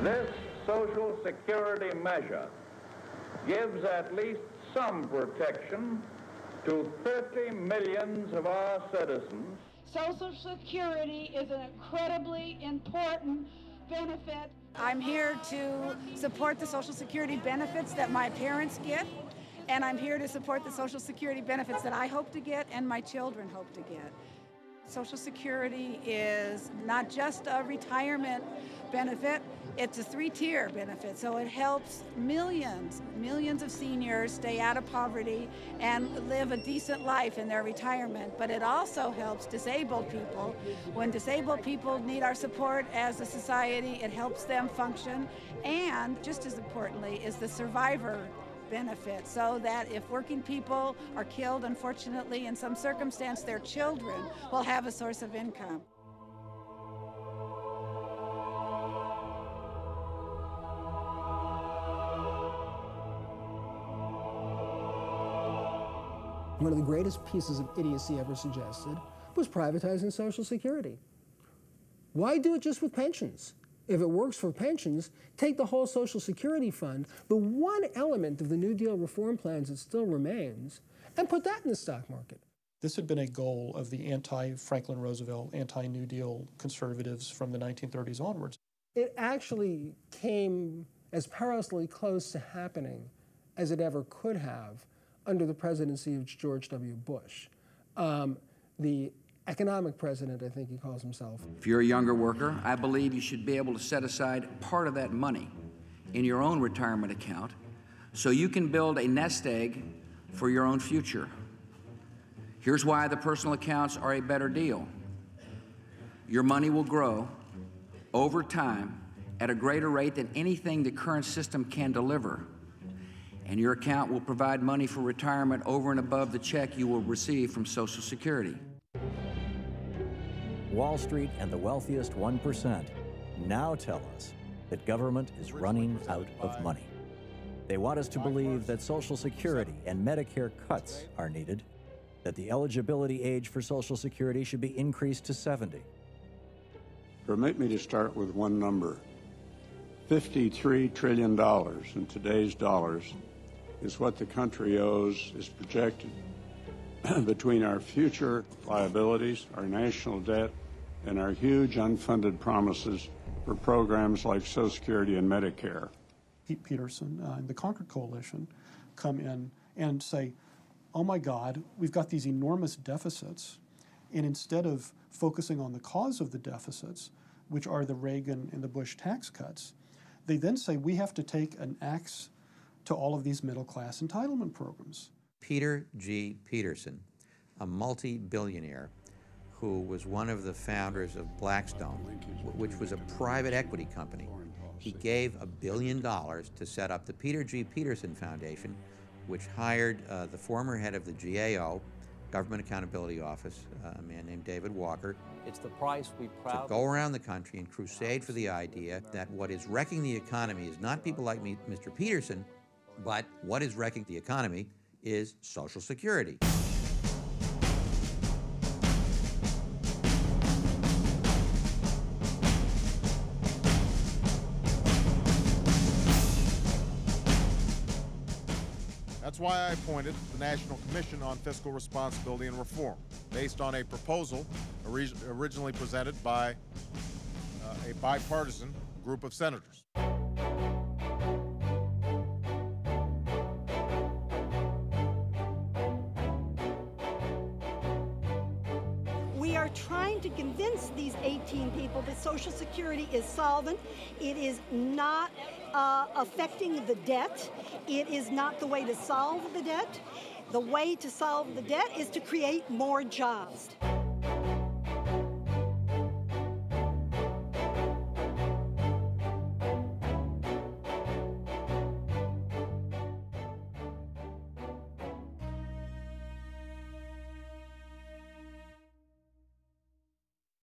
This Social Security measure gives at least some protection to 30 million of our citizens. Social Security is an incredibly important benefit. I'm here to support the Social Security benefits that my parents get, and I'm here to support the Social Security benefits that I hope to get and my children hope to get. Social Security is not just a retirement benefit, it's a three-tier benefit. So it helps millions of seniors stay out of poverty and live a decent life in their retirement. But it also helps disabled people. When disabled people need our support as a society, it helps them function. And just as importantly is the survivor benefit, so that if working people are killed, unfortunately, in some circumstance, their children will have a source of income. One of the greatest pieces of idiocy ever suggested was privatizing Social Security. Why do it just with pensions? If it works for pensions, take the whole Social Security fund, the one element of the New Deal reform plans that still remains, and put that in the stock market. This had been a goal of the anti-Franklin Roosevelt, anti-New Deal conservatives from the 1930s onwards. It actually came as perilously close to happening as it ever could have under the presidency of George W. Bush. The economic president, I think he calls himself. If you're a younger worker, I believe you should be able to set aside part of that money in your own retirement account so you can build a nest egg for your own future. Here's why the personal accounts are a better deal. Your money will grow over time at a greater rate than anything the current system can deliver. And your account will provide money for retirement over and above the check you will receive from Social Security. Wall Street and the wealthiest 1% now tell us that government is running out of money. They want us to believe that Social Security and Medicare cuts are needed, that the eligibility age for Social Security should be increased to 70. Permit me to start with one number. $53 trillion in today's dollars is what the country owes, is projected between our future liabilities, our national debt, and our huge unfunded promises for programs like Social Security and Medicare. Pete Peterson and the Concord Coalition come in and say, oh my God, we've got these enormous deficits, and instead of focusing on the cause of the deficits, which are the Reagan and the Bush tax cuts, they then say we have to take an axe to all of these middle-class entitlement programs. Peter G. Peterson, a multi-billionaire who was one of the founders of Blackstone, which was a private equity company. He gave $1 billion to set up the Peter G. Peterson Foundation, which hired the former head of the GAO, Government Accountability Office, a man named David Walker. It's the price we proudly to go around the country and crusade for the idea that what is wrecking the economy is not people like me, Mr. Peterson, but what is wrecking the economy is Social Security. That's why I appointed the National Commission on Fiscal Responsibility and Reform, based on a proposal originally presented by a bipartisan group of senators. We are trying to convince these 18 people that Social Security is solvent. It is not affecting the debt. It is not the way to solve the debt. The way to solve the debt is to create more jobs.